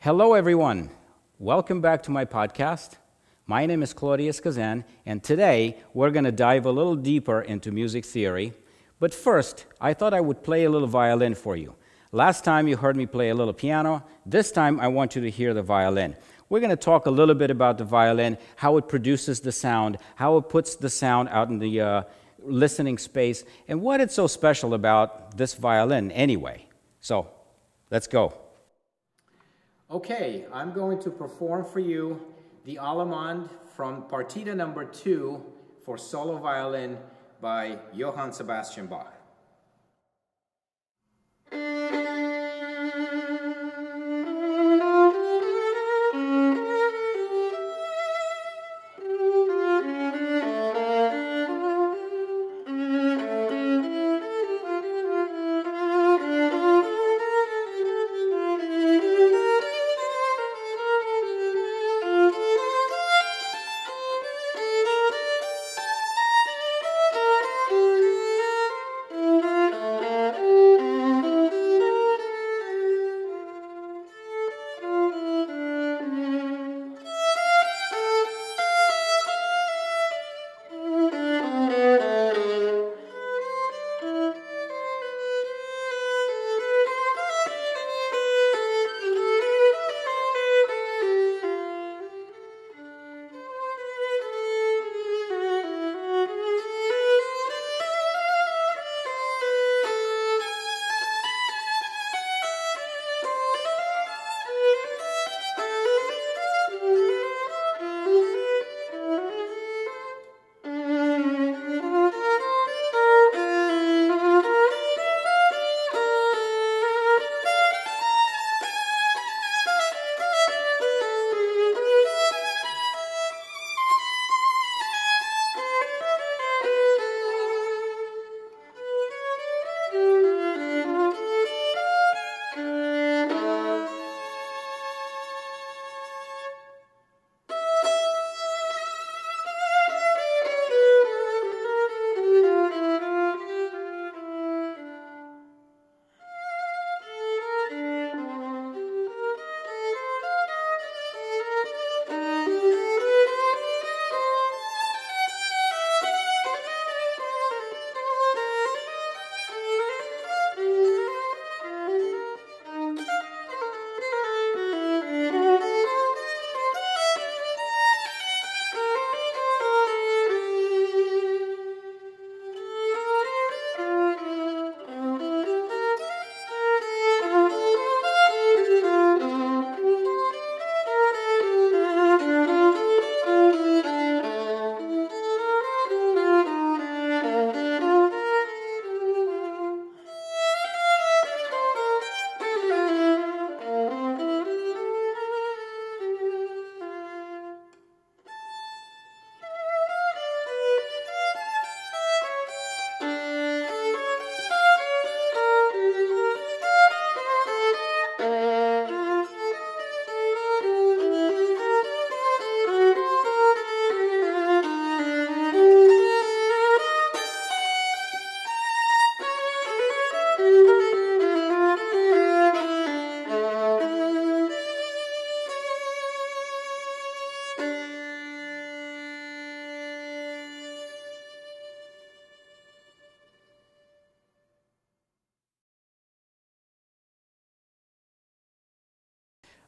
Hello, everyone. Welcome back to my podcast. My name is Claudius Cazan, and today we're going to dive a little deeper into music theory. But first, I thought I would play a little violin for you. Last time you heard me play a little piano. This time I want you to hear the violin. We're going to talk a little bit about the violin, how it produces the sound, how it puts the sound out in the listening space, and what it's so special about this violin anyway. So, let's go. Okay, I'm going to perform for you the Allemande from Partita number 2 for solo violin by Johann Sebastian Bach.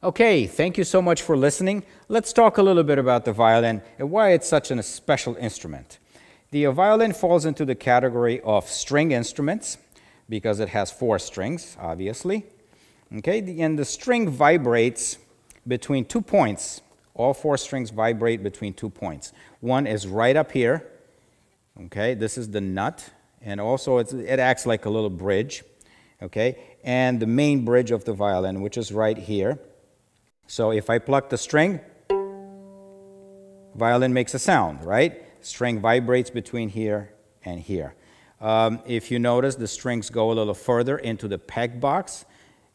Okay, thank you so much for listening. Let's talk a little bit about the violin and why it's such a special instrument. The violin falls into the category of string instruments because it has 4 strings, obviously. Okay, and the string vibrates between 2 points. All 4 strings vibrate between 2 points. One is right up here. Okay, this is the nut, and also it acts like a little bridge. Okay, and the main bridge of the violin, which is right here. So if I pluck the string, violin makes a sound, right? String vibrates between here and here. If you notice, the strings go a little further into the peg box.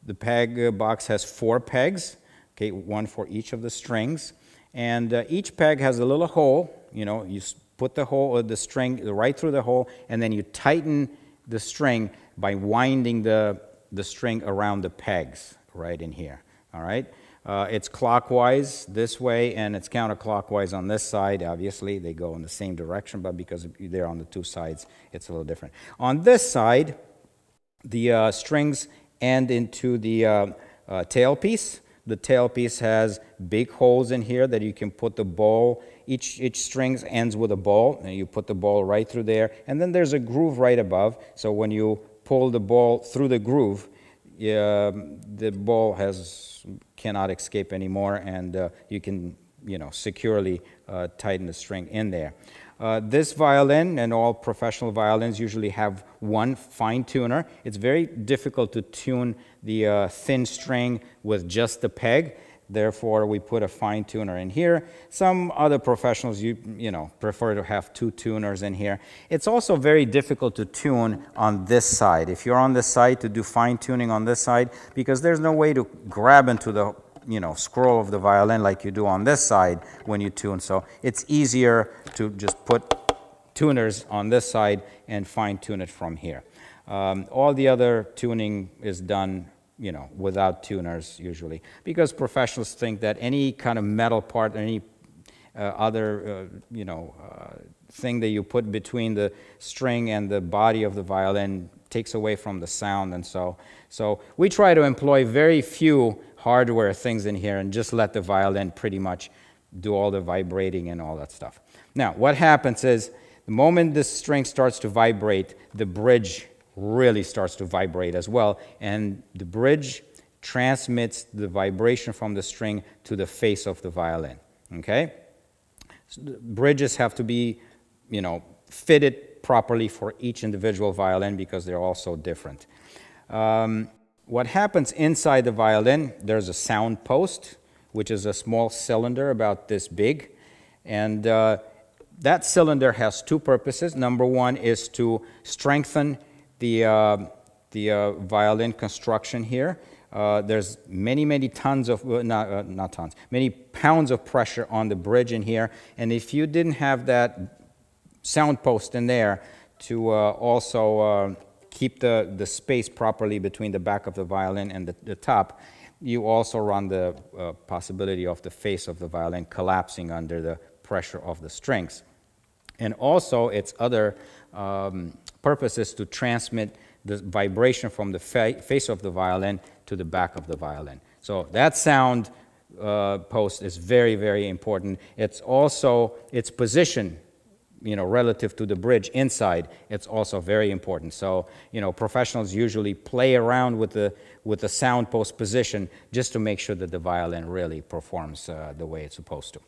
The peg box has 4 pegs, okay, 1 for each of the strings. And each peg has a little hole. You know, you put the hole, the string right through the hole, and then you tighten the string by winding the string around the pegs right in here. all right? It's clockwise this way, and it's counterclockwise on this side. Obviously, they go in the same direction, but because they're on the two sides, it's a little different. On this side, the strings end into the tailpiece. The tailpiece has big holes in here that you can put the ball. Each string ends with a ball, and you put the ball right through there. And then there's a groove right above, so when you pull the ball through the groove, the ball cannot escape anymore, and you can, securely tighten the string in there. This violin and all professional violins usually have one fine tuner. It's very difficult to tune the thin string with just the peg. Therefore, we put a fine tuner in here. Some other professionals, prefer to have two tuners in here. It's also very difficult to tune on this side. If you're on this side, to do fine tuning on this side, because there's no way to grab into the scroll of the violin like you do on this side when you tune. So it's easier to just put tuners on this side and fine tune it from here. All the other tuning is done without tuners usually, because professionals think that any kind of metal part, any other, thing that you put between the string and the body of the violin takes away from the sound, and so we try to employ very few hardware things in here and just let the violin pretty much do all the vibrating and all that stuff. Now, what happens is the moment the string starts to vibrate, the bridge really starts to vibrate as well, and the bridge transmits the vibration from the string to the face of the violin. Okay? So the bridges have to be, fitted properly for each individual violin because they're all so different. What happens inside the violin, there's a sound post, which is a small cylinder about this big, and that cylinder has two purposes. Number one is to strengthen the violin construction here. There's many tons of, not tons, many pounds of pressure on the bridge in here, and if you didn't have that sound post in there to also keep the space properly between the back of the violin and the top, you also run the possibility of the face of the violin collapsing under the pressure of the strings. And also its other purpose is to transmit the vibration from the face of the violin to the back of the violin. So that sound post is very important. It's also its position, relative to the bridge inside. It's also very important. So professionals usually play around with the sound post position just to make sure that the violin really performs the way it's supposed to.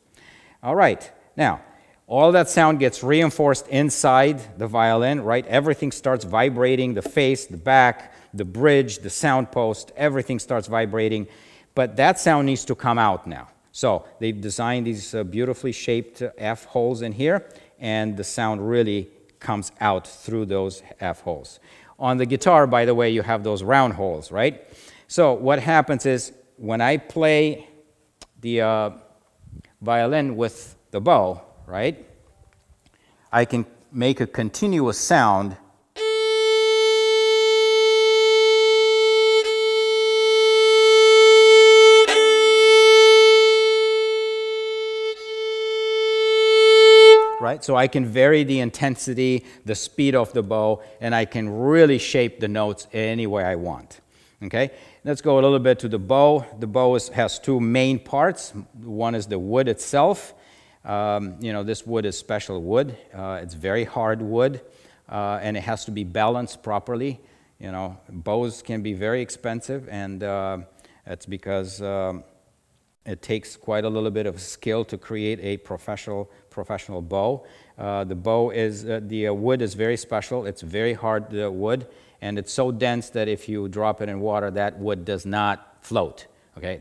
All right, now all that sound gets reinforced inside the violin, right? Everything starts vibrating, the face, the back, the bridge, the sound post, everything starts vibrating. But that sound needs to come out now. So they've designed these beautifully shaped F holes in here, and the sound really comes out through those F holes. On the guitar, by the way, you have those round holes, right? So what happens is when I play the violin with the bow, right, I can make a continuous sound right? So I can vary the intensity, the speed of the bow, and I can really shape the notes any way I want. Okay? Let's go a little bit to the bow. The bow has two main parts. One is the wood itself. This wood is special wood. It's very hard wood, and it has to be balanced properly. Bows can be very expensive, and it's because it takes quite a little bit of skill to create a professional bow. The wood is very special. It's very hard wood, and it's so dense that if you drop it in water, that wood does not float. Okay,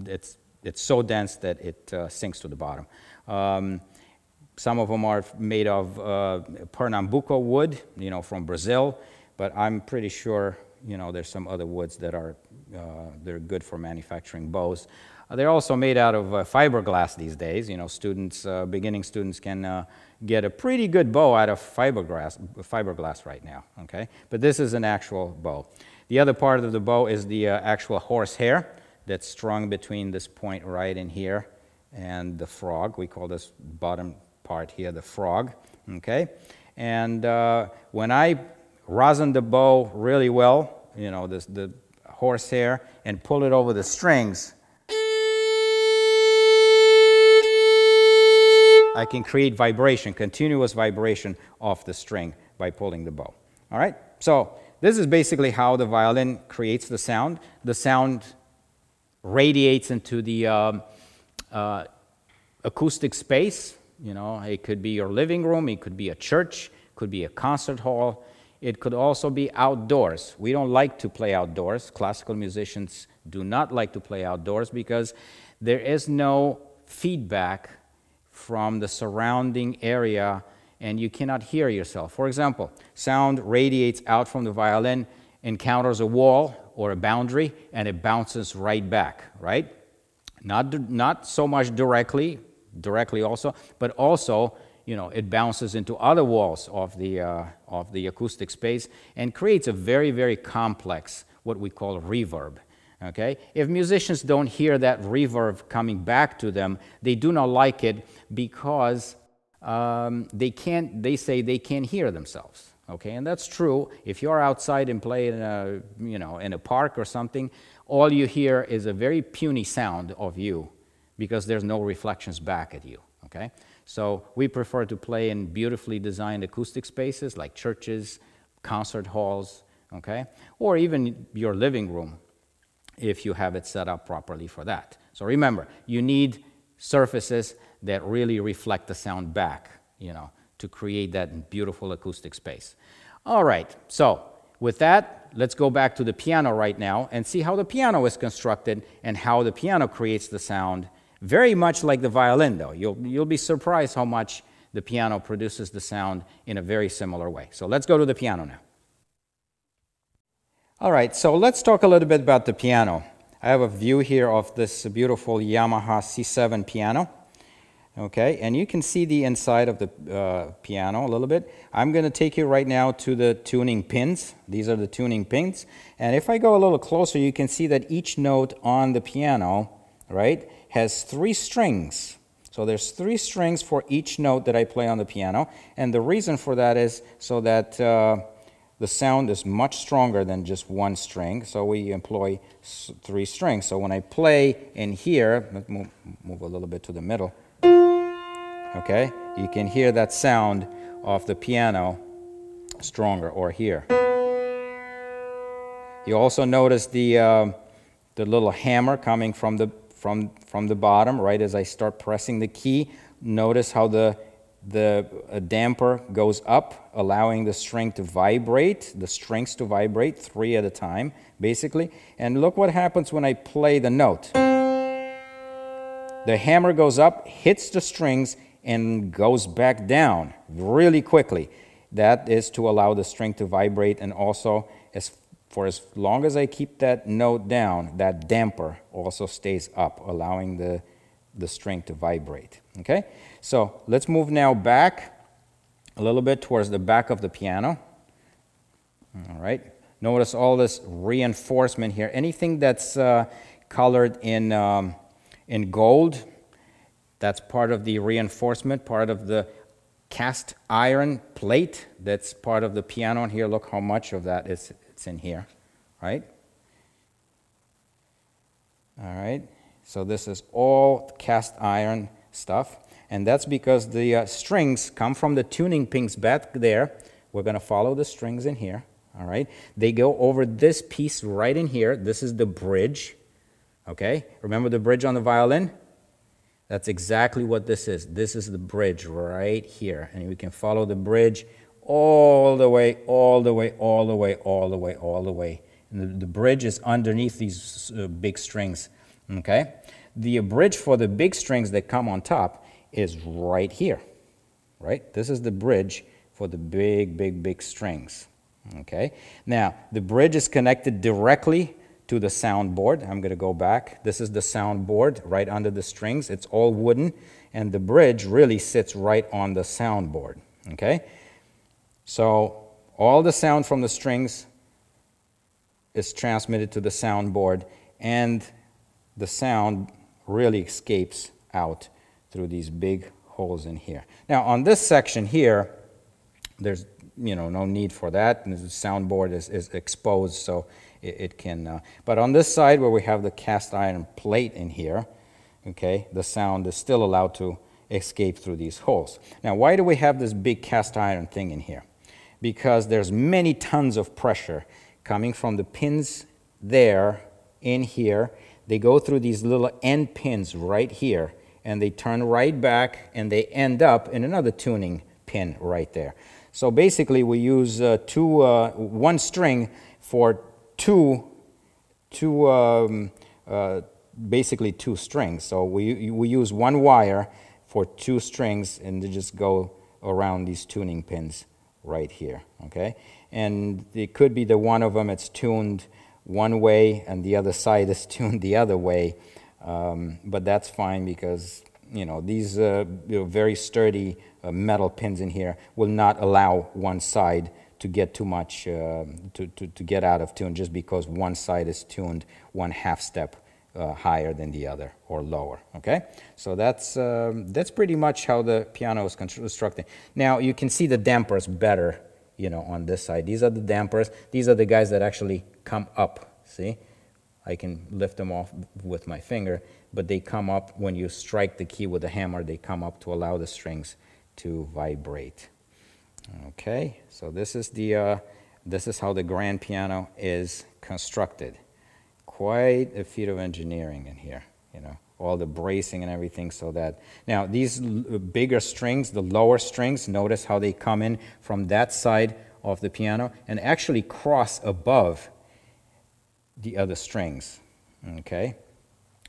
it's so dense that it sinks to the bottom. Some of them are made of Pernambuco wood, from Brazil, but I'm pretty sure, there's some other woods that are they're good for manufacturing bows. They're also made out of fiberglass these days. Beginning students can get a pretty good bow out of fiberglass right now, okay? But this is an actual bow. The other part of the bow is the actual horsehair. that's strung between this point right in here and the frog. We call this bottom part here the frog, okay? And when I rosin the bow really well, you know, the horsehair, and pull it over the strings, I can create vibration, continuous vibration off the string by pulling the bow. All right? So this is basically how the violin creates the sound. The sound radiates into the acoustic space. You know, it could be your living room, it could be a church, it could be a concert hall. It could also be outdoors. We don't like to play outdoors. Classical musicians do not like to play outdoors because there is no feedback from the surrounding area and you cannot hear yourself. For example, sound radiates out from the violin, encounters a wall or a boundary, and it bounces right back, right? Not so much directly also, but also, you know, it bounces into other walls of the acoustic space and creates a very, very complex, what we call reverb. Okay? If musicians don't hear that reverb coming back to them, they do not like it because they say they can't hear themselves. Okay? And that's true. If you're outside and play in a, you know, in a park or something, all you hear is a very puny sound of you because there's no reflections back at you. Okay? So we prefer to play in beautifully designed acoustic spaces like churches, concert halls, okay? Or even your living room if you have it set up properly for that. So remember, you need surfaces that really reflect the sound back, you know, to create that beautiful acoustic space. All right, so with that, let's go back to the piano right now and see how the piano is constructed and how the piano creates the sound. Very much like the violin, though. You'll be surprised how much the piano produces the sound in a very similar way. So let's go to the piano now. All right, so let's talk a little bit about the piano. I have a view here of this beautiful Yamaha C7 piano. Okay, and you can see the inside of the piano a little bit. I'm going to take you right now to the tuning pins. These are the tuning pins. And if I go a little closer, you can see that each note on the piano, right, has 3 strings. So there's 3 strings for each note that I play on the piano. And the reason for that is so that the sound is much stronger than just 1 string. So we employ 3 strings. So when I play in here, let's move a little bit to the middle. Okay, you can hear that sound of the piano stronger, or here. You also notice the little hammer coming from the bottom, right as I start pressing the key. Notice how the damper goes up, allowing the string to vibrate, the strings to vibrate 3 at a time, basically. And look what happens when I play the note. The hammer goes up, hits the strings, and goes back down really quickly. That is to allow the string to vibrate, and also for as long as I keep that note down, that damper also stays up, allowing the string to vibrate. Okay? So let's move now back a little bit towards the back of the piano. All right. Notice all this reinforcement here. Anything that's colored in gold, that's part of the reinforcement, part of the cast iron plate that's part of the piano. And here, look how much of that it's in here, right? All right. So this is all cast iron stuff. And that's because the strings come from the tuning pins back there. We're going to follow the strings in here. All right. They go over this piece right in here. This is the bridge. Okay. Remember the bridge on the violin? That's exactly what this is. This is the bridge right here. And we can follow the bridge all the way, all the way, all the way, all the way, all the way. And the bridge is underneath these big strings. Okay? The bridge for the big strings that come on top is right here. Right? This is the bridge for the big, big, big strings. Okay? Now, the bridge is connected directly to the soundboard. I'm going to go back. This is the soundboard right under the strings. It's all wooden, and the bridge really sits right on the soundboard. Okay? So all the sound from the strings is transmitted to the soundboard, and the sound really escapes out through these big holes in here. Now on this section here, there's no need for that, and the soundboard is exposed, so it can, but on this side where we have the cast iron plate in here, okay, the sound is still allowed to escape through these holes. Now why do we have this big cast iron thing in here? Because there's many tons of pressure coming from the pins there in here. They go through these little end pins right here, and they turn right back, and they end up in another tuning pin right there. So basically we use one string for basically two strings. So we use one wire for two strings, and they just go around these tuning pins right here, okay? And it could be that one of them it's tuned one way and the other side is tuned the other way, but that's fine because these very sturdy metal pins in here will not allow one side to get too much to get out of tune just because one side is tuned one half step higher than the other or lower, okay? So that's pretty much how the piano is constructed. Now you can see the dampers better, on this side. These are the dampers. These are the guys that actually come up, see? I can lift them off with my finger, but they come up when you strike the key with a hammer. They come up to allow the strings to vibrate. Okay, so this is how the grand piano is constructed. Quite a feat of engineering in here, all the bracing and everything, so that now these bigger strings, the lower strings, notice how they come in from that side of the piano and actually cross above the other strings. Okay,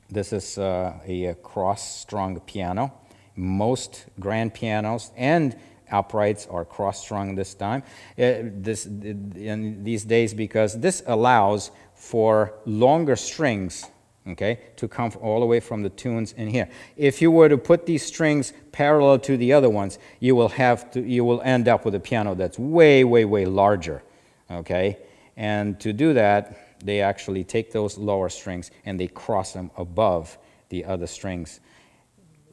this is a cross-strung piano. Most grand pianos and uprights are cross-strung this time. In these days, because this allows for longer strings, okay, to come all the way from the tunes in here. If you were to put these strings parallel to the other ones, you will end up with a piano that's way, way, way larger, okay? And to do that, they actually take those lower strings and they cross them above the other strings.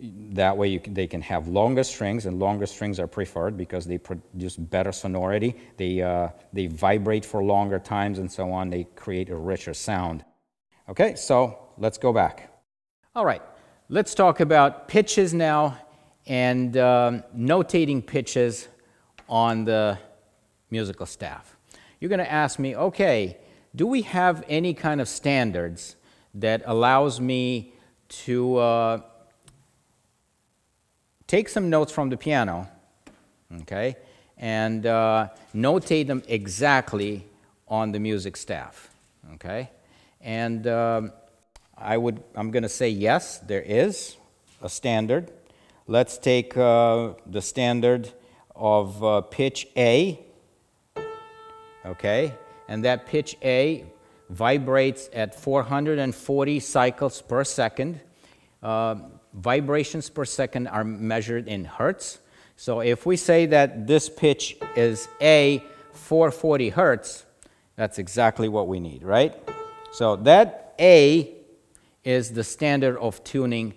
That way they can have longer strings, and longer strings are preferred because they produce better sonority. They vibrate for longer times and so on. They create a richer sound. Okay, so let's go back. All right, let's talk about pitches now and notating pitches on the musical staff. You're going to ask me, okay, do we have any kind of standards that allows me to take some notes from the piano, okay, and notate them exactly on the music staff, okay? And I'm going to say yes, there is a standard. Let's take the standard of pitch A, okay? And that pitch A vibrates at 440 cycles per second. Vibrations per second are measured in hertz. So if we say that this pitch is A, 440 hertz, that's exactly what we need, right? So that A is the standard of tuning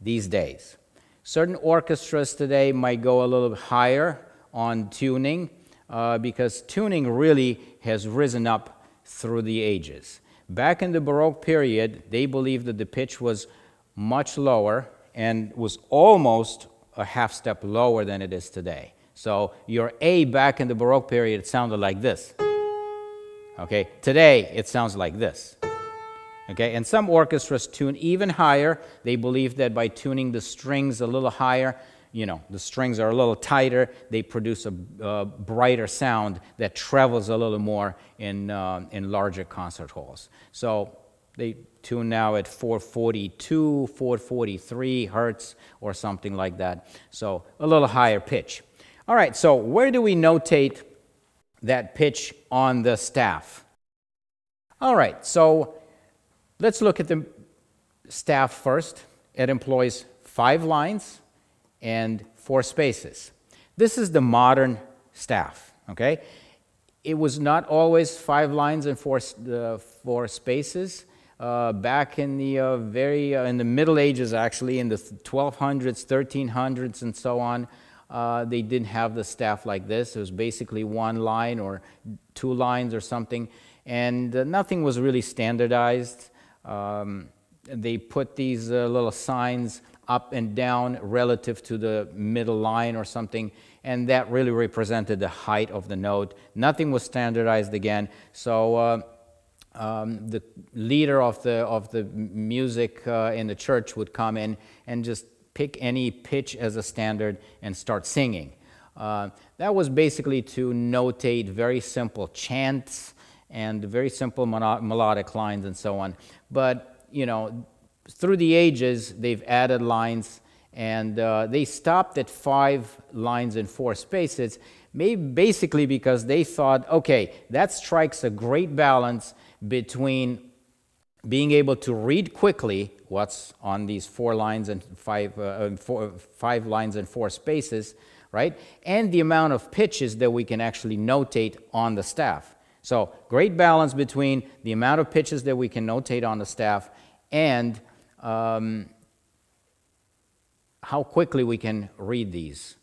these days. Certain orchestras today might go a little bit higher on tuning because tuning really has risen up through the ages. Back in the Baroque period, they believed that the pitch was much lower and was almost a half step lower than it is today. So your A back in the Baroque period, it sounded like this. Okay, today it sounds like this. Okay, and some orchestras tune even higher. They believe that by tuning the strings a little higher, the strings are a little tighter, they produce a brighter sound that travels a little more in larger concert halls. So they tune now at 442, 443 hertz or something like that. So a little higher pitch. All right, so where do we notate that pitch on the staff? All right, so let's look at the staff first. It employs 5 lines and 4 spaces. This is the modern staff, okay? It was not always 5 lines and 4 spaces. back in the in the Middle Ages, actually, in the 1200s, 1300s, and so on. They didn't have the staff like this. It was basically one line or two lines or something, and nothing was really standardized. They put these little signs up and down relative to the middle line or something, and that really represented the height of the note. Nothing was standardized again, so the leader of the music in the church would come in and just pick any pitch as a standard and start singing. That was basically to notate very simple chants and very simple melodic lines and so on. But you know, through the ages, they've added lines, and they stopped at 5 lines and 4 spaces, maybe basically because they thought, okay, that strikes a great balance between being able to read quickly what's on these 4 lines and 5 lines and 4 spaces, right? And the amount of pitches that we can actually notate on the staff. So great balance between the amount of pitches that we can notate on the staff and how quickly we can read these.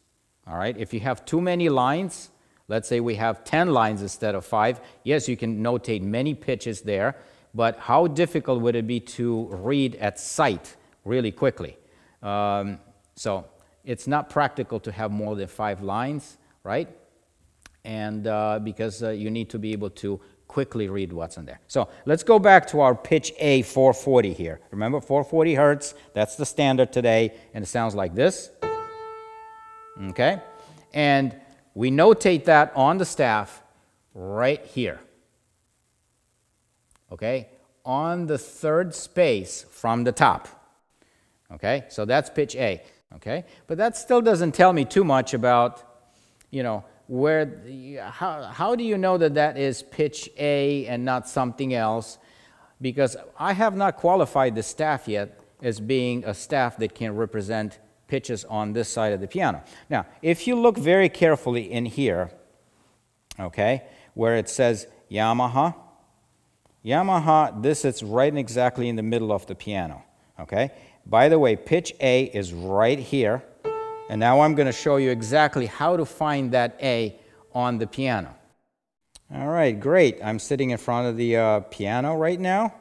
All right, if you have too many lines, let's say we have 10 lines instead of 5, yes, you can notate many pitches there, but how difficult would it be to read at sight really quickly? So it's not practical to have more than 5 lines, right? And because you need to be able to quickly read what's in there. So let's go back to our pitch A 440 here. Remember 440 hertz, that's the standard today, and it sounds like this. Okay? And we notate that on the staff right here. Okay? On the 3rd space from the top. Okay? So that's pitch A. Okay? But that still doesn't tell me too much about, you know, how do you know that that is pitch A and not something else? Because I have not qualified the staff yet as being a staff that can represent pitches on this side of the piano. Now, if you look very carefully in here, okay, where it says Yamaha, this is right exactly in the middle of the piano, okay? By the way, pitch A is right here. And now I'm going to show you exactly how to find that A on the piano. All right, great. I'm sitting in front of the piano right now.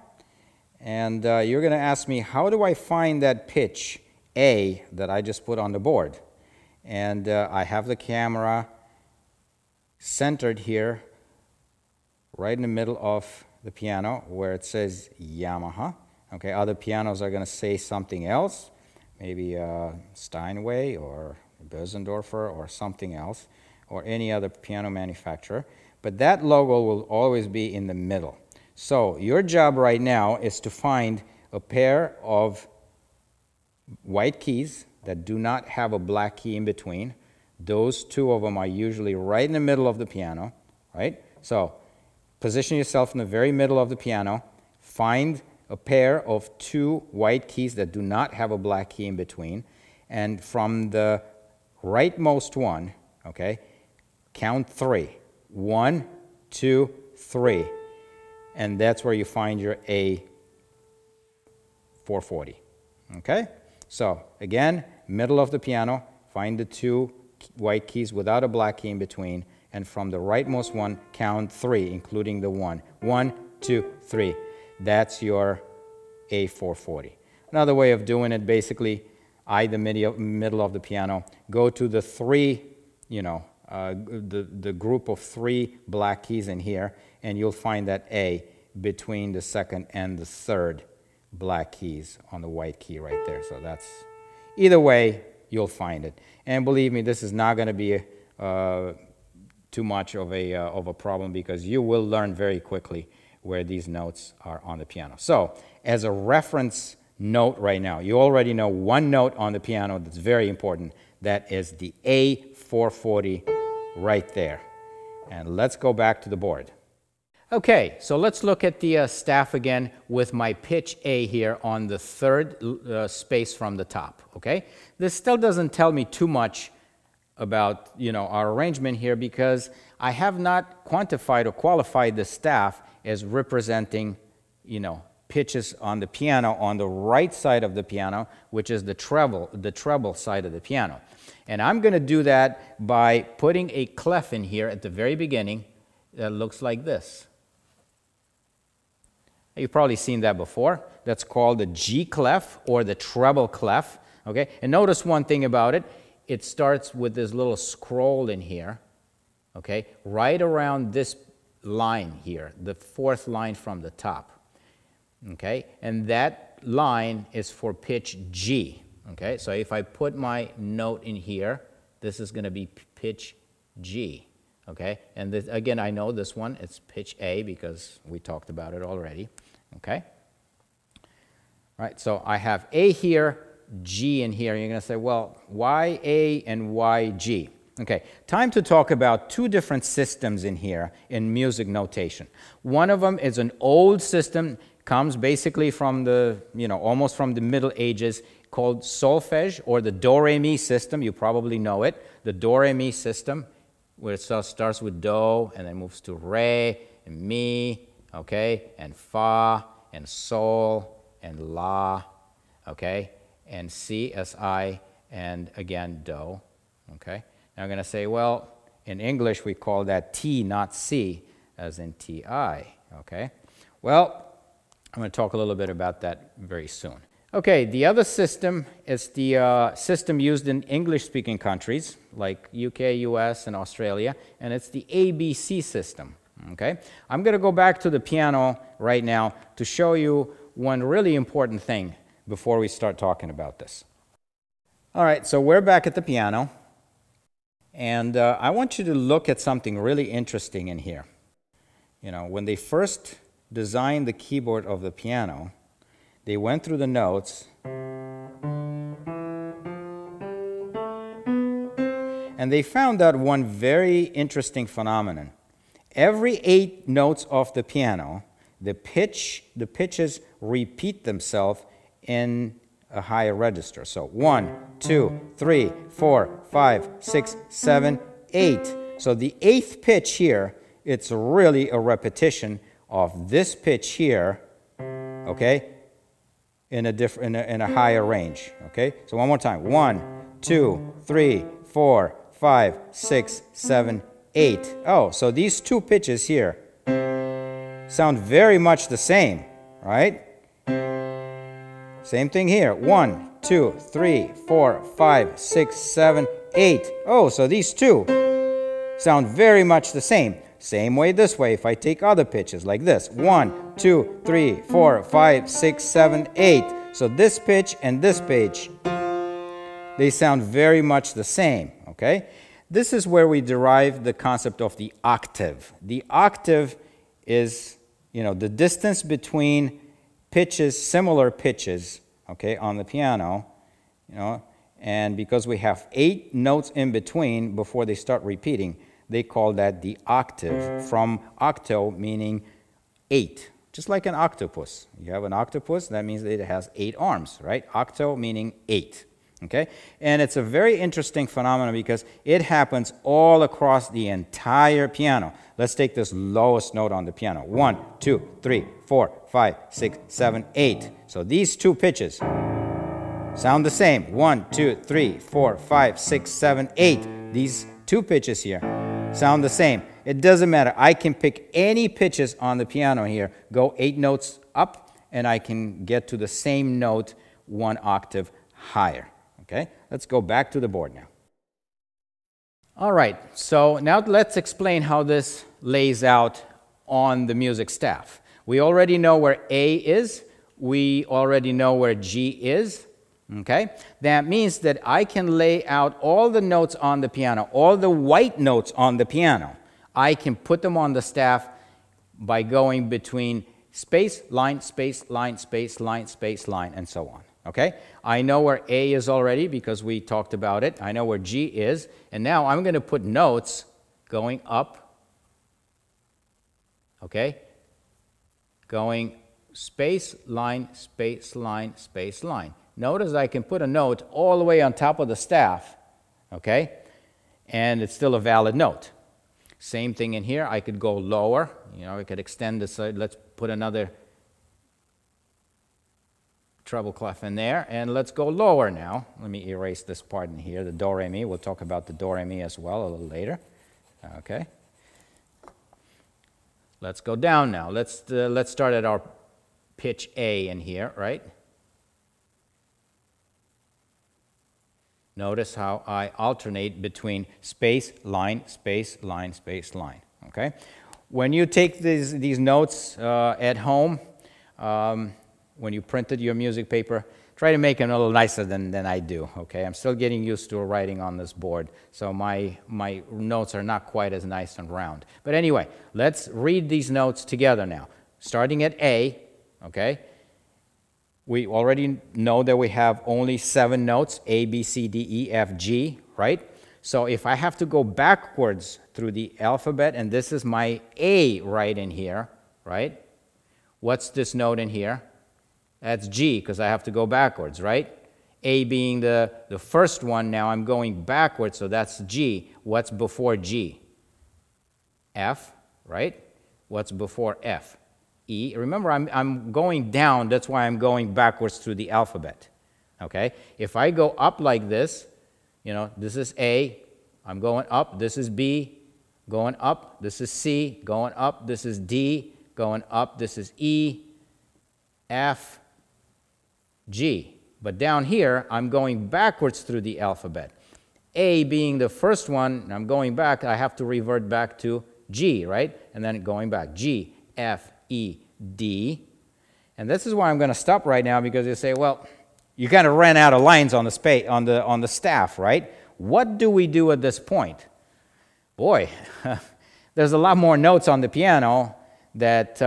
And you're going to ask me, how do I find that pitch A that I just put on the board? And I have the camera centered here, right in the middle of the piano, where it says Yamaha. Okay, other pianos are going to say something else. Maybe Steinway or Bösendorfer or something else, or any other piano manufacturer. But that logo will always be in the middle. So your job right now is to find a pair of white keys that do not have a black key in between. Those 2 of them are usually right in the middle of the piano, right? So position yourself in the very middle of the piano. Find a pair of 2 white keys that do not have a black key in between, and from the rightmost one, okay, count 3. 1, 2, 3, and that's where you find your A 440. Okay, so again, middle of the piano, find the 2 white keys without a black key in between, and from the rightmost one, count 3, including the 1. 1, 2, 3. That's your A 440. Another way of doing it, basically, eye the middle of the piano, go to the 3, you know, the group of 3 black keys in here, and you'll find that A between the 2nd and the 3rd black keys on the white key right there. So that's, either way, you'll find it. And believe me, this is not going to be too much of a problem, because you will learn very quickly where these notes are on the piano. So as a reference note right now, you already know one note on the piano that's very important. That is the A 440 right there. And let's go back to the board. Okay, so let's look at the staff again with my pitch A here on the 3rd space from the top, okay? This still doesn't tell me too much about, you know, our arrangement here, because I have not quantified or qualified the staff as representing, you know, pitches on the piano on the right side of the piano, which is the treble side of the piano. And I'm going to do that by putting a clef in here at the very beginning that looks like this. You've probably seen that before. That's called the G clef or the treble clef. Okay? And notice one thing about it. It starts with this little scroll in here, okay, right around this line here, the fourth line from the top. Okay? And that line is for pitch G. Okay? So if I put my note in here, this is going to be pitch G. Okay? And this, again, I know this one, it's pitch A because we talked about it already. Okay? Right, so I have A here, G in here. You're going to say, well, why A and why G? Okay, time to talk about two different systems in here in music notation. One of them is an old system, comes basically from the, almost from the Middle Ages, called Solfege or the Doremi system. You probably know it. The Doremi system, where it starts with Do and then moves to Re and Mi, okay, and Fa and Sol and La, okay, and Si, Si, and again Do, okay. Now I'm going to say, well, in English we call that T, not C, as in T-I, okay. Well, I'm going to talk a little bit about that very soon. Okay, the other system is the system used in English-speaking countries like UK, US, and Australia, and it's the ABC system, okay. I'm going to go back to the piano right now to show you one really important thing before we start talking about this. All right, so we're back at the piano, and I want you to look at something really interesting in here. When they first designed the keyboard of the piano, they went through the notes and they found out one very interesting phenomenon. Every 8 notes of the piano, the pitches repeat themselves in a higher register. So 1, 2, 3, 4, 5, 6, 7, 8. So the 8th pitch here, it's really a repetition of this pitch here, okay, in a higher range. Okay, so one more time. 1, 2, 3, 4, 5, 6, 7, 8. Oh, so these 2 pitches here sound very much the same, right? Same thing here. 1, 2, 3, 4, 5, 6, 7, 8. Oh, so these 2 sound very much the same. Same way this way if I take other pitches like this. 1, 2, 3, 4, 5, 6, 7, 8. So this pitch and this pitch, they sound very much the same, okay? This is where we derive the concept of the octave. The octave is, the distance between pitches, similar pitches, okay, on the piano, and because we have 8 notes in between before they start repeating, they call that the octave, from octo meaning 8, just like an octopus. You have an octopus, that means that it has 8 arms, right? Octo meaning 8, okay? And it's a very interesting phenomenon because it happens all across the entire piano. Let's take this lowest note on the piano. 1, 2, 3, 4, 5, 6, 7, 8. So these 2 pitches sound the same. 1, 2, 3, 4, 5, 6, 7, 8. These 2 pitches here sound the same. It doesn't matter. I can pick any pitches on the piano here, go 8 notes up, and I can get to the same note 1 octave higher. Okay? Let's go back to the board now. All right, so now let's explain how this lays out on the music staff. We already know where A is. We already know where G is. Okay? That means that I can lay out all the notes on the piano, all the white notes on the piano. I can put them on the staff by going between space, line, space, line, space, line, space, line, and so on. Okay? I know where A is already because we talked about it. I know where G is. And now I'm going to put notes going up. Okay? Going space, line, space, line, space, line. Notice I can put a note all the way on top of the staff, okay? And it's still a valid note. Same thing in here. I could go lower. I could extend this. Let's put another treble clef in there, and let's go lower now. Let me erase this part in here, the Doremi. We'll talk about the Doremi as well a little later. Okay. Let's go down now. Let's start at our pitch A in here, right? Notice how I alternate between space, line, space, line, space, line. Okay. When you take these notes at home, when you printed your music paper, try to make them a little nicer than I do, okay? I'm still getting used to writing on this board, so my notes are not quite as nice and round. But anyway, let's read these notes together now. Starting at A, okay? We already know that we have only 7 notes, A, B, C, D, E, F, G, right? So if I have to go backwards through the alphabet, and this is my A right in here, right? What's this note in here? That's G, because I have to go backwards, right? A being the first one, now I'm going backwards, so that's G. What's before G? F, right? What's before F? E. Remember, I'm going down, that's why I'm going backwards through the alphabet, okay? If I go up like this, you know, this is A, I'm going up, this is B, going up, this is C, going up, this is D, going up, this is E, F, G. But down here, I'm going backwards through the alphabet. A being the first one, I'm going back, I have to revert back to G, right? And then going back, G, F, E, D. And this is why I'm going to stop right now, because you say, well, you kind of ran out of lines on the staff, right? What do we do at this point? Boy, there's a lot more notes on the piano that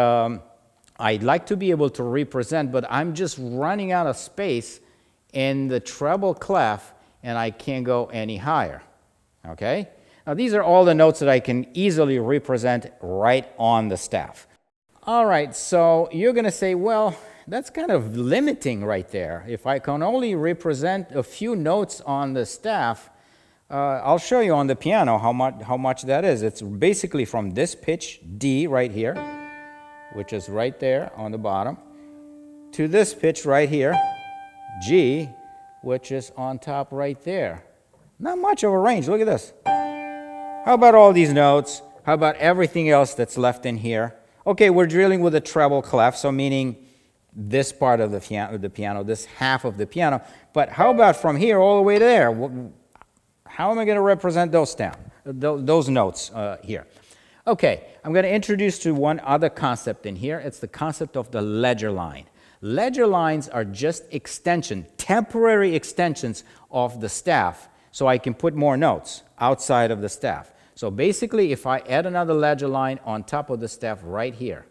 I'd like to be able to represent, but I'm just running out of space in the treble clef, and I can't go any higher, okay? Now, these are all the notes that I can easily represent right on the staff. All right, so you're going to say, well, that's kind of limiting right there. If I can only represent a few notes on the staff, I'll show you on the piano how much that is. It's basically from this pitch, D, right here, which is right there on the bottom, to this pitch right here, G, which is on top right there. Not much of a range. Look at this. How about all these notes? How about everything else that's left in here? Okay, we're dealing with a treble clef, so meaning this part of the piano, this half of the piano. But how about from here all the way to there? How am I going to represent those notes here? Okay, I'm going to introduce to one other concept in here. It's the concept of the ledger line. Ledger lines are just temporary extensions of the staff, so I can put more notes outside of the staff. So basically, if I add another ledger line on top of the staff right here.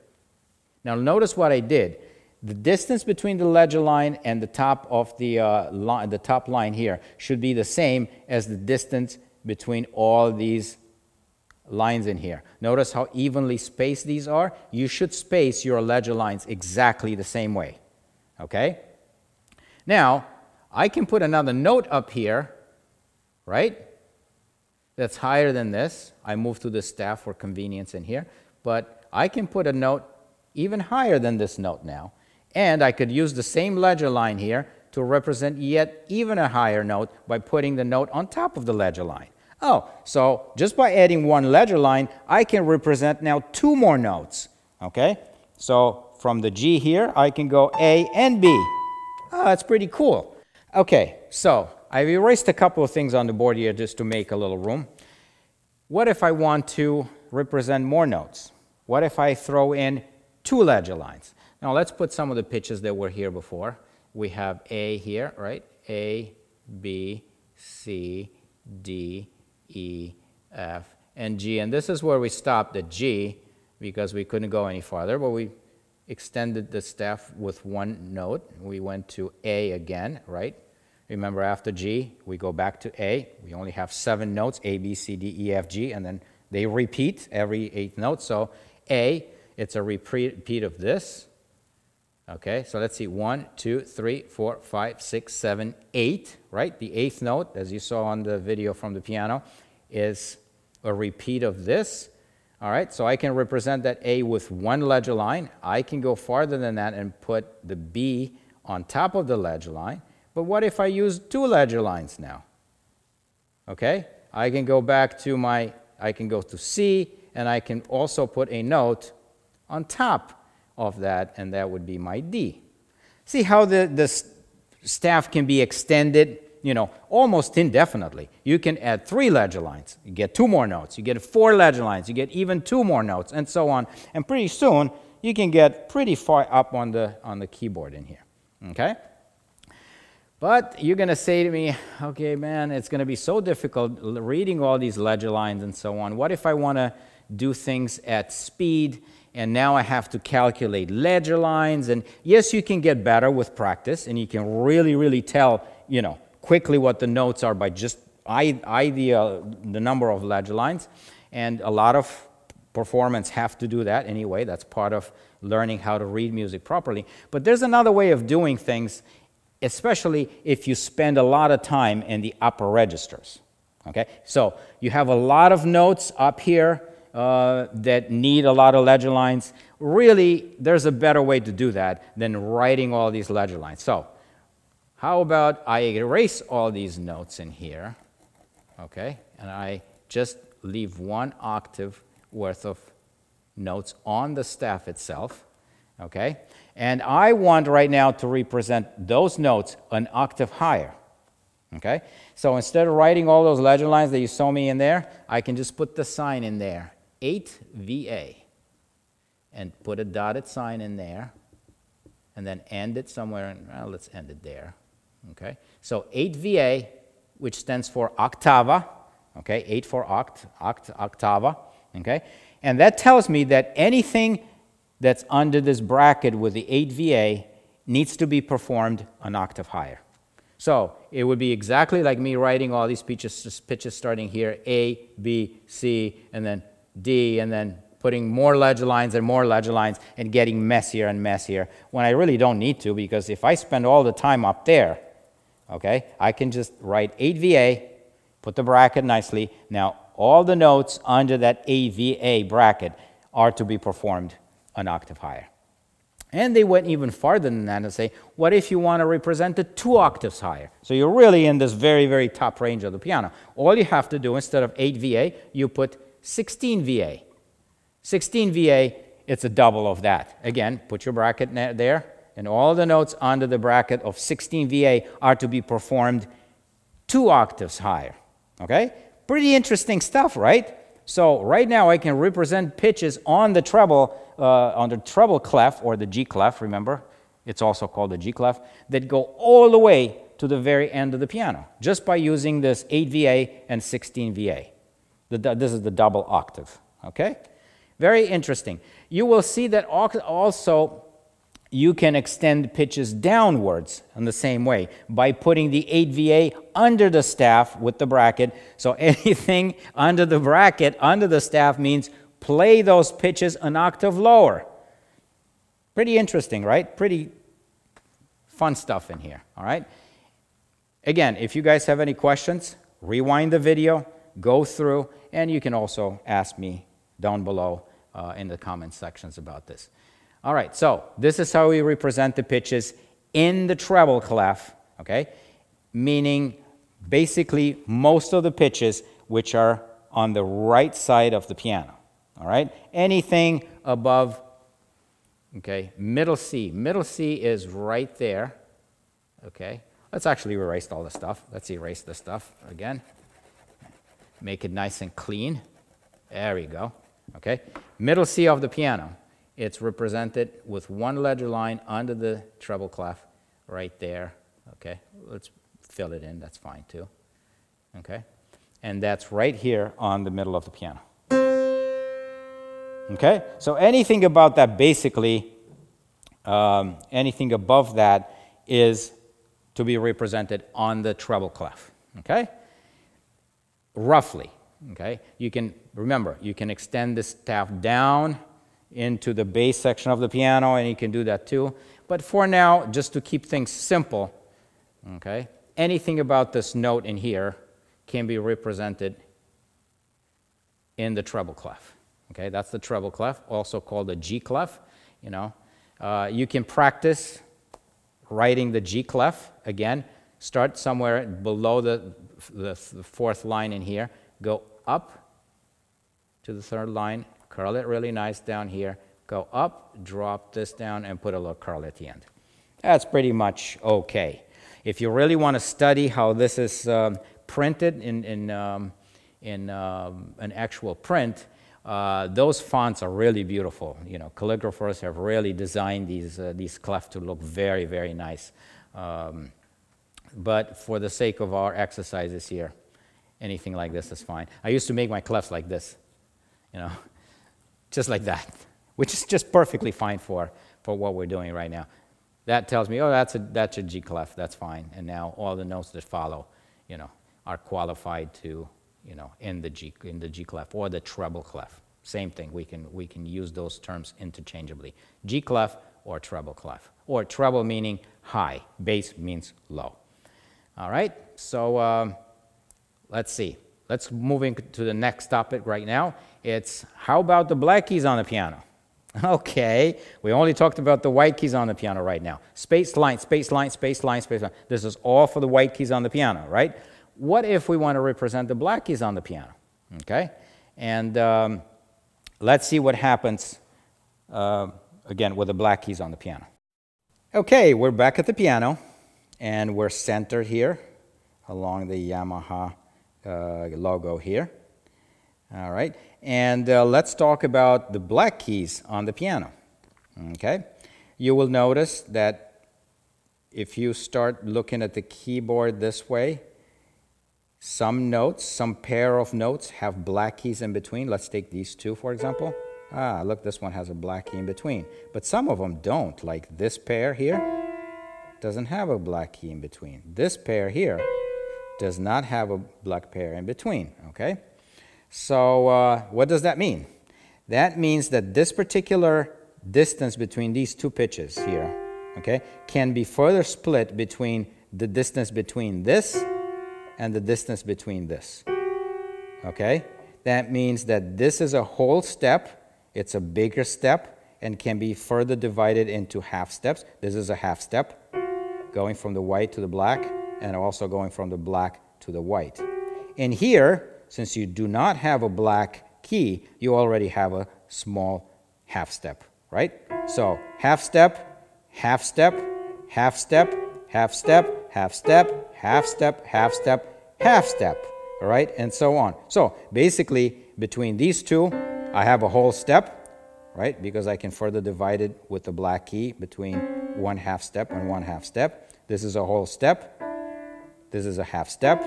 Now notice what I did. The distance between the ledger line and the top of the top line here should be the same as the distance between all these lines in here. Notice how evenly spaced these are. You should space your ledger lines exactly the same way. Okay? Now, I can put another note up here, right? That's higher than this. I moved to the staff for convenience in here. But I can put a note even higher than this note now. And I could use the same ledger line here to represent yet even a higher note by putting the note on top of the ledger line. Oh, so just by adding one ledger line, I can represent now 2 more notes. Okay? So from the G here, I can go A and B. Oh, that's pretty cool. Okay, so I've erased a couple of things on the board here just to make a little room. What if I want to represent more notes? What if I throw in 2 ledger lines? Now let's put some of the pitches that were here before. We have A here, right? A, B, C, D, E, F, and G. And this is where we stopped at G because we couldn't go any farther, but we extended the staff with 1 note. We went to A again, right? Remember, after G, we go back to A. We only have 7 notes, A, B, C, D, E, F, G, and then they repeat every 8th note. So A, it's a repeat of this. Okay, so let's see, 1, 2, 3, 4, 5, 6, 7, 8, right? The 8th note, as you saw on the video from the piano, is a repeat of this. All right, so I can represent that A with 1 ledger line. I can go farther than that and put the B on top of the ledger line. But what if I use 2 ledger lines now? Okay, I can go back to I can go to C, and I can also put a note on top of that, and that would be my D. See how the staff can be extended, you know, almost indefinitely. You can add 3 ledger lines, you get 2 more notes, you get 4 ledger lines, you get even 2 more notes, and so on. And pretty soon, you can get pretty far up on the keyboard in here, okay? But you're going to say to me, okay, man, it's going to be so difficult reading all these ledger lines and so on. What if I want to do things at speed, and now I have to calculate ledger lines? And yes, you can get better with practice, and you can really, really tell, you know, quickly what the notes are by just the number of ledger lines. And a lot of performance have to do that anyway. That's part of learning how to read music properly. But there's another way of doing things, especially if you spend a lot of time in the upper registers. Okay, so you have a lot of notes up here that need a lot of ledger lines. Really, there's a better way to do that than writing all these ledger lines. So how about I erase all these notes in here, okay, and I just leave 1 octave worth of notes on the staff itself, okay? And I want right now to represent those notes an octave higher, okay? So instead of writing all those ledger lines that you saw me in there, I can just put the sign in there, 8 VA, and put a dotted sign in there, and then end it somewhere, and well, let's end it there, okay? So 8 VA, which stands for octava, okay? 8 for octava, okay? And that tells me that anything that's under this bracket with the 8 VA needs to be performed an octave higher. So it would be exactly like me writing all these pitches starting here, A, B, C, and then D, and then putting more ledger lines and more ledger lines and getting messier and messier, when I really don't need to, because if I spend all the time up there, okay, I can just write 8 VA, put the bracket nicely. Now, all the notes under that AVA bracket are to be performed an octave higher. And they went even farther than that and say, what if you want to represent it 2 octaves higher? So you're really in this very, very top range of the piano. All you have to do, instead of 8 VA, you put 16 VA. 16 VA, it's a double of that. Again, put your bracket there, and all the notes under the bracket of 16 VA are to be performed 2 octaves higher. Okay? Pretty interesting stuff, right? So right now I can represent pitches on the treble clef, or the G clef, remember? It's also called the G clef, that go all the way to the very end of the piano, just by using this 8 VA and 16 VA. This is the double octave, okay? Very interesting. You will see that also you can extend pitches downwards in the same way by putting the 8 VA under the staff with the bracket. So anything under the bracket, under the staff, means play those pitches an octave lower. Pretty interesting, right? Pretty fun stuff in here, all right? Again, if you guys have any questions, rewind the video, go through, and you can also ask me down below in the comment sections about this. All right, so this is how we represent the pitches in the treble clef, okay? Meaning basically most of the pitches which are on the right side of the piano, all right? Anything above, okay, middle C. Middle C is right there, okay? Let's actually erase all the stuff. Let's erase the stuff again. Make it nice and clean. There we go, okay? Middle C of the piano. It's represented with 1 ledger line under the treble clef right there, okay? Let's fill it in, that's fine too, okay? And that's right here on the middle of the piano. Okay, so anything about that, basically, anything above that is to be represented on the treble clef, okay? Roughly, okay? You can, remember, you can extend the staff down into the bass section of the piano, and you can do that too. But for now, just to keep things simple, okay, anything about this note in here can be represented in the treble clef. Okay, that's the treble clef, also called the G clef. You know, you can practice writing the G clef, again, start somewhere below the fourth line in here, go up to the third line, curl it really nice down here, go up, drop this down, and put a little curl at the end. That's pretty much okay. If you really want to study how this is printed in an actual print, those fonts are really beautiful. You know, calligraphers have really designed these clefs to look very, very nice. But for the sake of our exercises here, anything like this is fine. I used to make my clefs like this, you know, just like that, which is just perfectly fine for what we're doing right now. That tells me, oh, that's a G clef, that's fine. And now all the notes that follow, you know, are qualified to, you know, in the G clef or the treble clef. Same thing. We can use those terms interchangeably. G clef or treble clef, or treble meaning high, bass means low. All right. So let's see. Let's move into the next topic right now. It's how about the black keys on the piano? Okay, we only talked about the white keys on the piano right now. Space line, space line, space line, space line. This is all for the white keys on the piano, right? What if we want to represent the black keys on the piano? Okay, and let's see what happens again with the black keys on the piano. Okay, we're back at the piano, and we're centered here along the Yamaha logo here. All right, and let's talk about the black keys on the piano. Okay, you will notice that if you start looking at the keyboard this way, some notes, some pair of notes have black keys in between. Let's take these two, for example. Ah, look, this one has a black key in between. But some of them don't, like this pair here doesn't have a black key in between. This pair here does not have a black pair in between, okay? So what does that mean? That means that this particular distance between these two pitches here, okay, can be further split between the distance between this and the distance between this, okay? That means that this is a whole step, it's a bigger step, and can be further divided into half steps. This is a half step, going from the white to the black, and also going from the black to the white. In here, since you do not have a black key, you already have a small half step, right? So half step, half step, half step, half step, half step, half step, half step, half step, all right, and so on. So basically, between these two, I have a whole step, right, because I can further divide it with the black key between one half step and one half step. This is a whole step. This is a half step,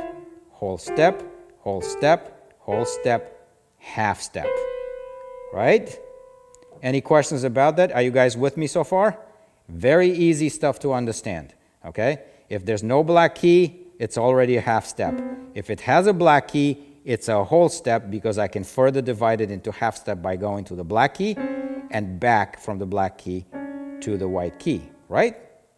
whole step, whole step, whole step, half step, right? Any questions about that? Are you guys with me so far? Very easy stuff to understand, okay? If there's no black key, it's already a half step. If it has a black key, it's a whole step because I can further divide it into half step by going to the black key and back from the black key to the white key, right?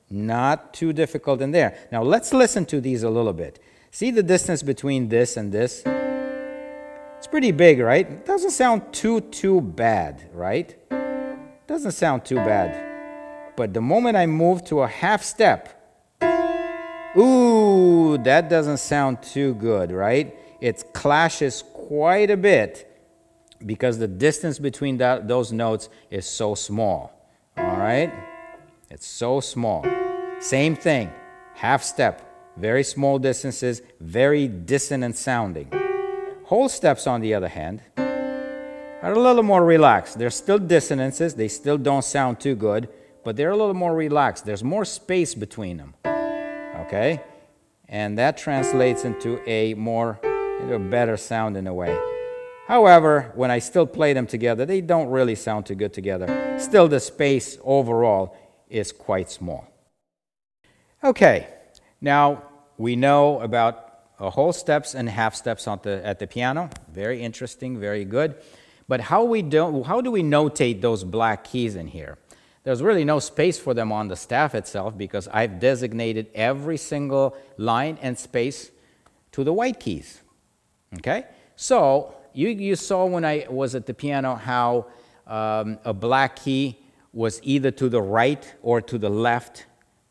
Not too difficult in there. Now let's listen to these a little bit. See the distance between this and this? It's pretty big, right? It doesn't sound too bad, right? Doesn't sound too bad. But the moment I move to a half step, ooh, that doesn't sound too good, right? It clashes quite a bit because the distance between those notes is so small, all right? It's so small. Same thing, half step. Very small distances, very dissonant sounding. Whole steps, on the other hand, are a little more relaxed. There's still dissonances. They still don't sound too good, but they're a little more relaxed. There's more space between them, okay? And that translates into a better sound in a way. However, when I still play them together, they don't really sound too good together. Still, the space overall is quite small. Okay. Now, we know about whole steps and half steps at the piano. Very interesting, very good. But how do we notate those black keys in here? There's really no space for them on the staff itself because I've designated every single line and space to the white keys. Okay? So, you saw when I was at the piano how a black key was either to the right or to the left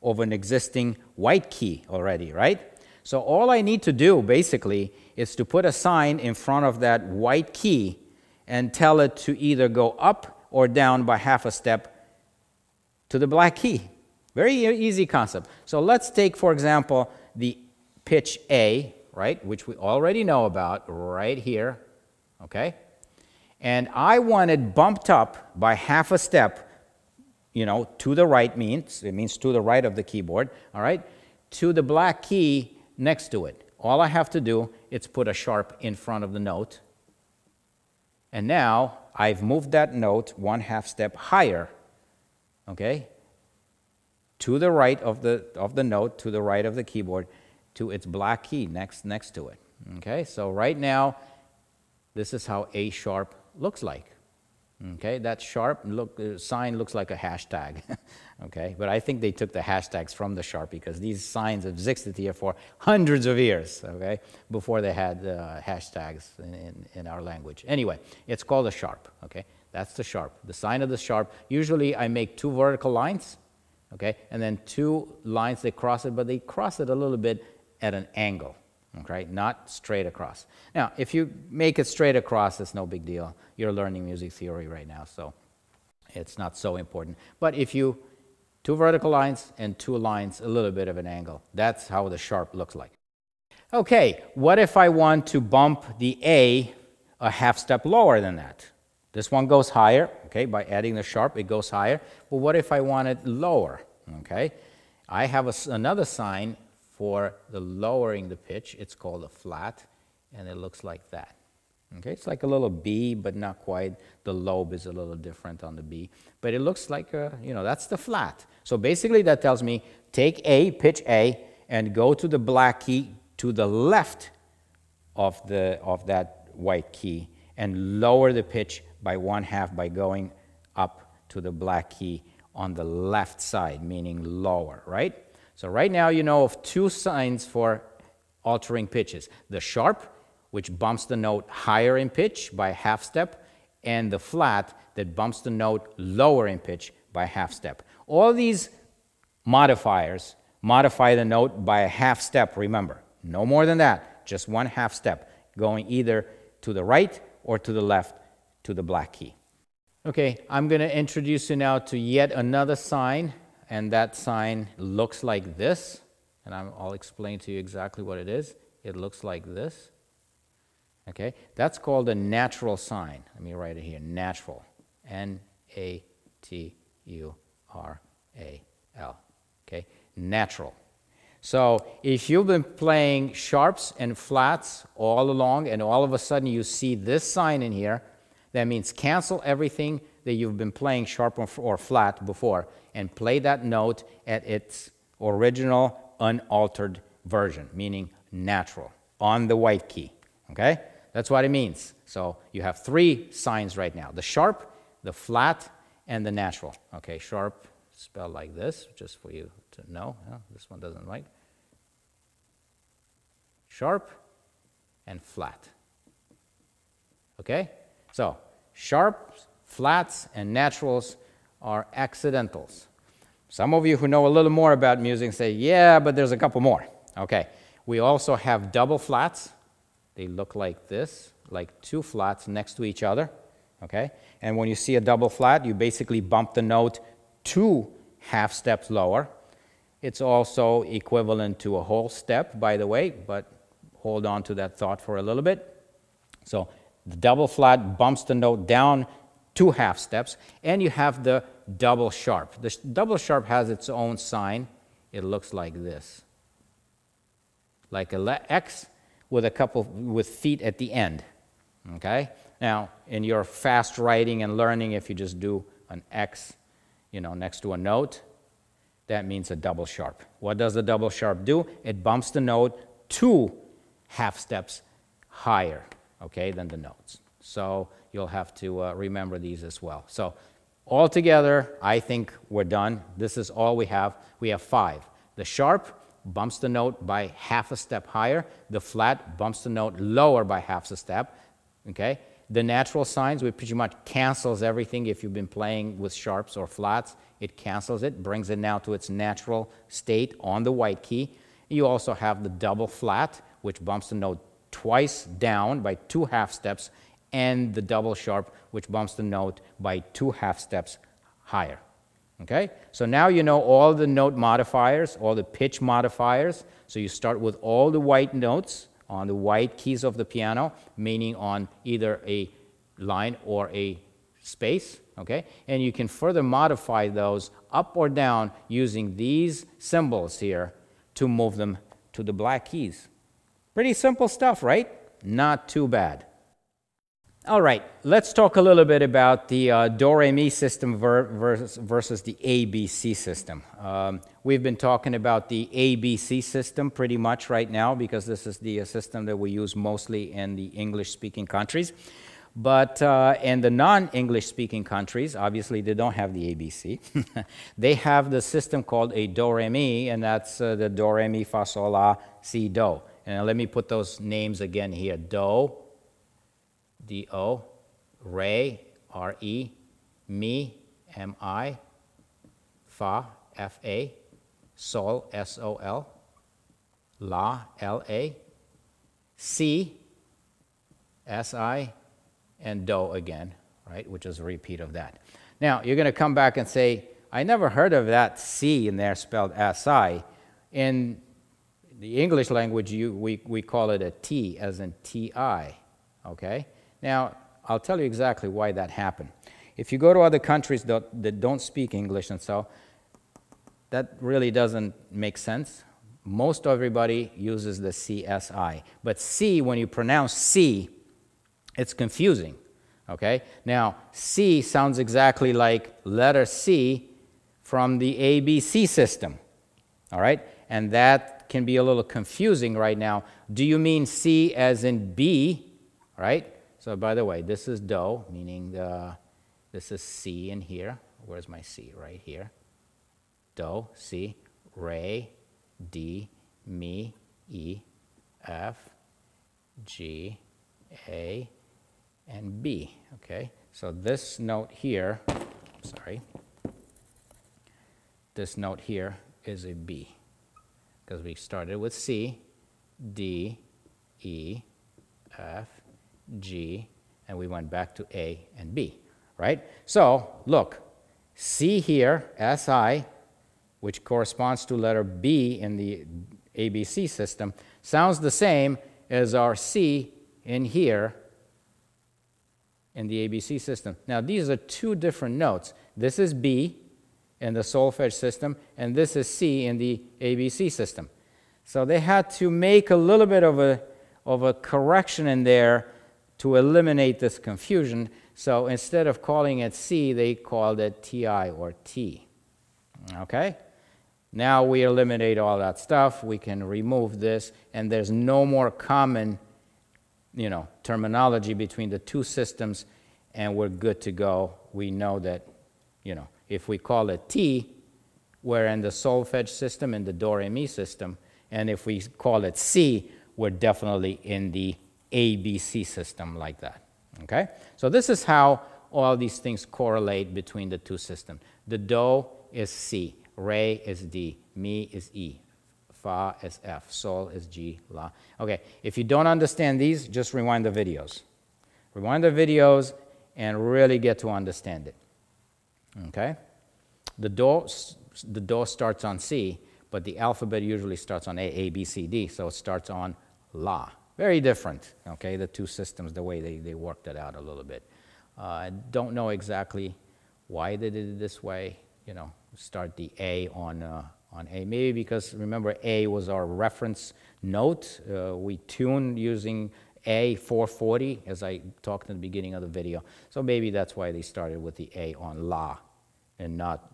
of an existing white key already, right? So all I need to do basically is to put a sign in front of that white key and tell it to either go up or down by half a step to the black key. Very easy concept. So let's take, for example, the pitch A, right, which we already know about right here, okay? And I want it bumped up by half a step, you know, to the right it means to the right of the keyboard, all right, to the black key next to it. All I have to do is put a sharp in front of the note. And now I've moved that note 1/2 step higher, okay, to the right of the note, to the right of the keyboard, to its black key next to it. Okay, so right now, this is how A sharp looks like. Okay, that sharp sign looks like a hashtag. Okay, but I think they took the hashtags from the sharp because these signs have existed here for hundreds of years, okay, before they had hashtags in our language. Anyway, it's called a sharp, okay? That's the sharp, the sign of the sharp. Usually I make 2 vertical lines, okay, and then 2 lines they cross it, but they cross it a little bit at an angle, okay, not straight across. Now, if you make it straight across, it's no big deal. You're learning music theory right now, so it's not so important. But if you 2 vertical lines and 2 lines, a little bit of an angle. That's how the sharp looks like. Okay, what if I want to bump the A a half step lower than that? This one goes higher, okay, by adding the sharp, it goes higher. But what if I want it lower, okay? I have another sign for the lowering the pitch. It's called a flat, and it looks like that. Okay, it's like a little B, but not quite. The lobe is a little different on the B. But it looks like, you know, that's the flat. So basically that tells me take A, pitch A, and go to the black key to the left of that white key and lower the pitch by 1/2 by going up to the black key on the left side, meaning lower, right? So right now you know of 2 signs for altering pitches. The sharp, which bumps the note higher in pitch by half step, and the flat that bumps the note lower in pitch by half step. All these modifiers modify the note by a half step, remember. No more than that, just 1/2 step, going either to the right or to the left to the black key. Okay, I'm going to introduce you now to yet another sign, and that sign looks like this, and I'll explain to you exactly what it is. It looks like this. Okay, that's called a natural sign. Let me write it here, natural, N-A-T-U-R-A-L, okay, natural. So if you've been playing sharps and flats all along and all of a sudden you see this sign in here, that means cancel everything that you've been playing sharp or flat before and play that note at its original unaltered version, meaning natural, on the white key, okay? That's what it means. So you have 3 signs right now, the sharp, the flat, and the natural. Okay, sharp spelled like this, just for you to know. This one doesn't like. Sharp and flat. Okay? So sharps, flats, and naturals are accidentals. Some of you who know a little more about music say, yeah, but there's a couple more. Okay. We also have double flats. They look like this, like 2 flats next to each other, okay? And when you see a double flat, you basically bump the note 2 half steps lower. It's also equivalent to a whole step, by the way, but hold on to that thought for a little bit. So the double flat bumps the note down 2 half steps, and you have the double sharp. The double sharp has its own sign. It looks like this, like a X with feet at the end, okay? Now, in your fast writing and learning, if you just do an X, you know, next to a note, that means a double sharp. What does the double sharp do? It bumps the note 2 half steps higher, okay, than the notes. So you'll have to remember these as well. So altogether, I think we're done. This is all we have. We have 5. The sharp bumps the note by half a step higher. The flat bumps the note lower by half a step, okay? The natural signs, which pretty much cancels everything if you've been playing with sharps or flats. It cancels it, brings it now to its natural state on the white key. You also have the double flat, which bumps the note twice down by 2 half steps, and the double sharp, which bumps the note by 2 half steps higher. Okay? So now you know all the note modifiers, all the pitch modifiers. So you start with all the white notes on the white keys of the piano, meaning on either a line or a space. Okay? And you can further modify those up or down using these symbols here to move them to the black keys. Pretty simple stuff, right? Not too bad. All right, let's talk a little bit about the Doremi system versus the ABC system. We've been talking about the ABC system pretty much right now because this is the system that we use mostly in the English-speaking countries. But in the non-English speaking countries, obviously they don't have the ABC. They have the system called a Do-Re-Mi, and that's the Do-Re-Mi, Fa, Sol, La, Si, Do. And let me put those names again here. Do, D-O, Re, R-E, Mi, M-I, Fa, F-A, Sol, S-O-L, La, L-A, Si, S-I, and Do again, right, which is a repeat of that. Now, you're going to come back and say, I never heard of that C in there spelled S-I. In the English language, we call it a T, as in T-I, okay? Now, I'll tell you exactly why that happened. If you go to other countries that don't speak English and so, that really doesn't make sense. Most everybody uses the C-S-I. But C, when you pronounce C, it's confusing, okay? Now, C sounds exactly like letter C from the ABC system, all right? And that can be a little confusing right now. Do you mean C as in B, right? So, by the way, this is Do, meaning this is C in here. Where's my C? Right here. Do, C, Re, D, Mi, E, F, G, A, and B, okay? So this note here, sorry, this note here is a B because we started with C, D, E, F, G, and we went back to A and B, right? So look, C here, S-I, which corresponds to letter B in the ABC system, sounds the same as our C in here in the ABC system. Now, these are two different notes. This is B in the solfege system, and this is C in the ABC system. So they had to make a little bit of a correction in there to eliminate this confusion. So instead of calling it C, they called it TI or T. Okay? Now we eliminate all that stuff. We can remove this, and there's no more common terminology between the two systems, and we're good to go. We know that, if we call it T, we're in the solfege system, in the Do-Re-Mi system, and if we call it C, we're definitely in the ABC system like that, okay? So this is how all these things correlate between the two systems. The Do is C, Re is D, Mi is E, Fa is F, Sol is G, La. Okay, if you don't understand these, just rewind the videos. Rewind the videos and really get to understand it. Okay? The Do starts on C, but the alphabet usually starts on A, B, C, D, so it starts on La. Very different, okay, the two systems, the way they worked it out a little bit. I don't know exactly why they did it this way, start the A on A. Maybe because, remember, A was our reference note. We tuned using A 440, as I talked in the beginning of the video. So maybe that's why they started with the A on La and not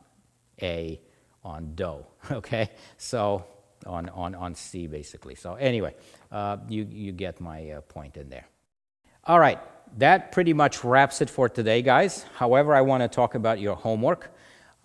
A on Do, okay? So on C, basically. So anyway, you get my point in there. All right, that pretty much wraps it for today, guys. However, I want to talk about your homework.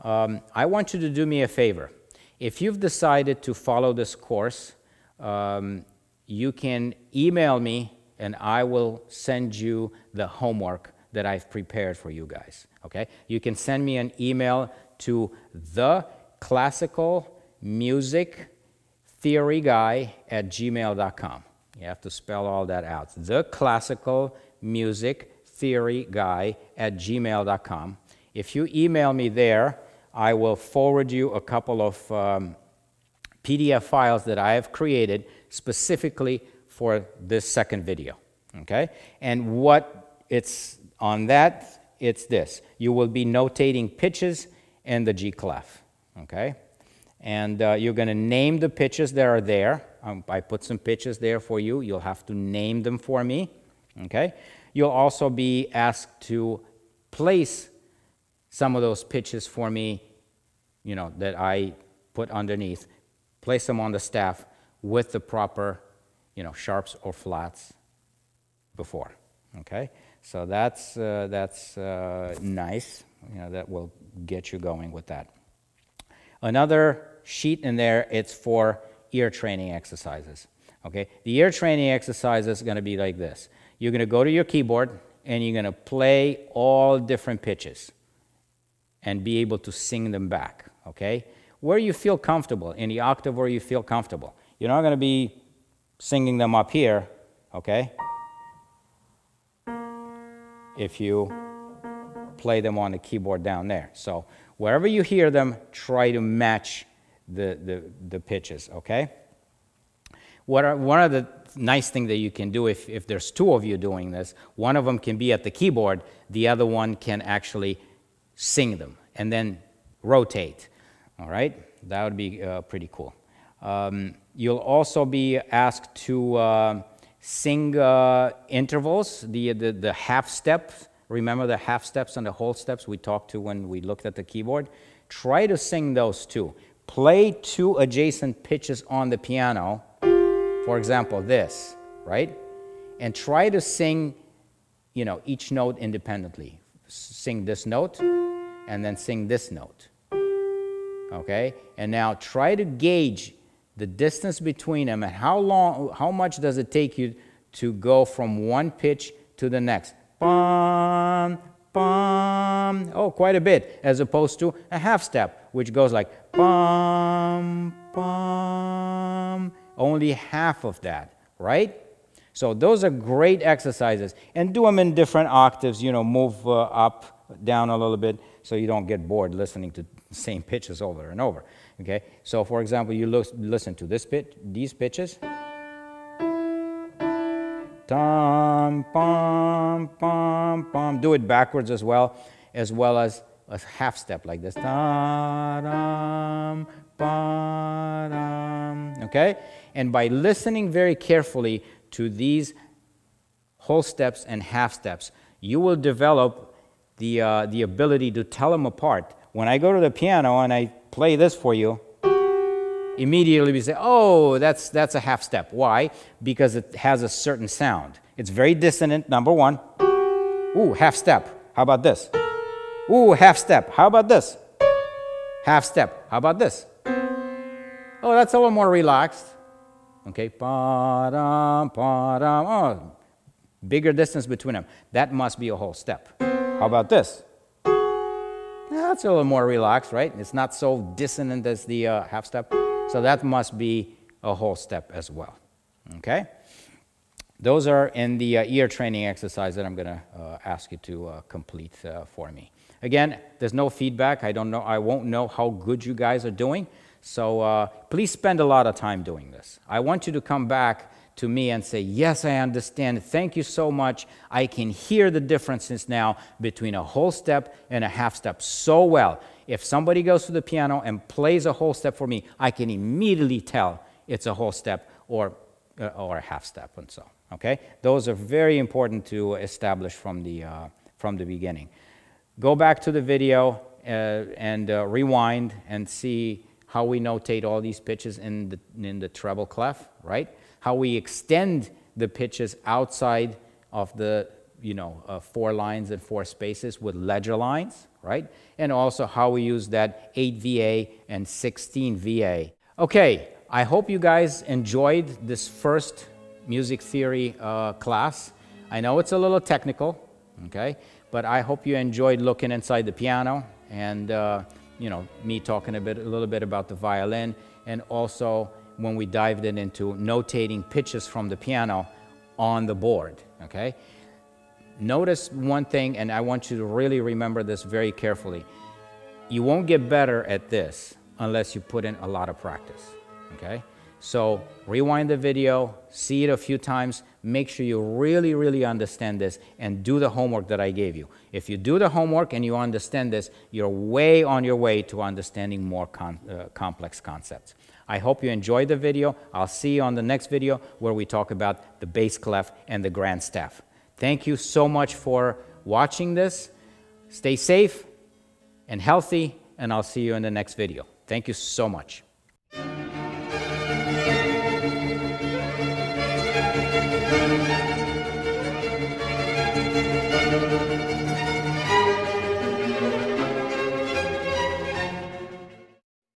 I want you to do me a favor. If you've decided to follow this course, you can email me and I will send you the homework that I've prepared for you guys, okay? You can send me an email to theclassicalmusictheoryguy@gmail.com. You have to spell all that out. theclassicalmusictheoryguy@gmail.com. If you email me there, I will forward you a couple of PDF files that I have created specifically for this second video, okay? And what it's on that, it's this. You will be notating pitches and the G clef, okay? And you're going to name the pitches that are there. I put some pitches there for you. You'll have to name them for me, okay? You'll also be asked to place some of those pitches for me, you know, that I put underneath. Place them on the staff with the proper, you know, sharps or flats before, okay? So that's nice. You know, that will get you going with that. Another sheet in there, it's for ear training exercises, okay? The ear training exercise is going to be like this. You're going to go to your keyboard and you're going to play all different pitches and be able to sing them back, okay? Where you feel comfortable, in the octave where you feel comfortable. You're not going to be singing them up here, okay? If you play them on the keyboard down there. So wherever you hear them, try to match the pitches, okay? One of the nice things that you can do if there's two of you doing this, one of them can be at the keyboard, the other one can actually sing them and then rotate, all right? That would be pretty cool. You'll also be asked to sing intervals, the half steps. Remember the half steps and the whole steps we talked to when we looked at the keyboard? Try to sing those too. Play two adjacent pitches on the piano, for example, this, right? And try to sing, you know, each note independently. Sing this note and then sing this note, okay? And now try to gauge the distance between them and how much does it take you to go from one pitch to the next. Bum, bum. Oh, quite a bit, as opposed to a half step, which goes like bum, bum. Only half of that, right? So those are great exercises. And do them in different octaves, you know, move up, down a little bit so you don't get bored listening to the same pitches over and over, okay? So, for example, you listen to this these pitches. Dum, bum, bum, bum. Do it backwards as well as a half step like this. Da-dum, ba-dum. Okay? And by listening very carefully to these whole steps and half steps, you will develop the ability to tell them apart. When I go to the piano and I play this for you, immediately we say, oh, that's a half step. Why? Because it has a certain sound. It's very dissonant, number one. Ooh, half step. How about this? Ooh, half step. How about this? Half step. How about this? Oh, that's a little more relaxed. Okay. Ba-dum, ba-dum. Oh, bigger distance between them. That must be a whole step. How about this? That's a little more relaxed, right? It's not so dissonant as the half step. So that must be a whole step as well, okay? Those are in the ear training exercise that I'm going to ask you to complete for me. Again, there's no feedback. I won't know how good you guys are doing. So please spend a lot of time doing this. I want you to come back to me and say, yes, I understand. Thank you so much. I can hear the differences now between a whole step and a half step so well. If somebody goes to the piano and plays a whole step for me, I can immediately tell it's a whole step or a half step and so, okay? Those are very important to establish from the beginning. Go back to the video and rewind and see how we notate all these pitches in the treble clef, right? How we extend the pitches outside of the 4 lines and 4 spaces with ledger lines, right? And also how we use that 8 VA and 16 VA. Okay, I hope you guys enjoyed this first music theory class. I know it's a little technical, okay? But I hope you enjoyed looking inside the piano and you know, me talking a little bit about the violin, and also when we dived into notating pitches from the piano on the board, okay? Notice one thing, and I want you to really remember this very carefully. You won't get better at this unless you put in a lot of practice, okay? So rewind the video, see it a few times, make sure you really, really understand this, and do the homework that I gave you. If you do the homework and you understand this, you're way on your way to understanding more complex concepts. I hope you enjoyed the video. I'll see you on the next video where we talk about the bass clef and the grand staff. Thank you so much for watching this. Stay safe and healthy, and I'll see you in the next video. Thank you so much.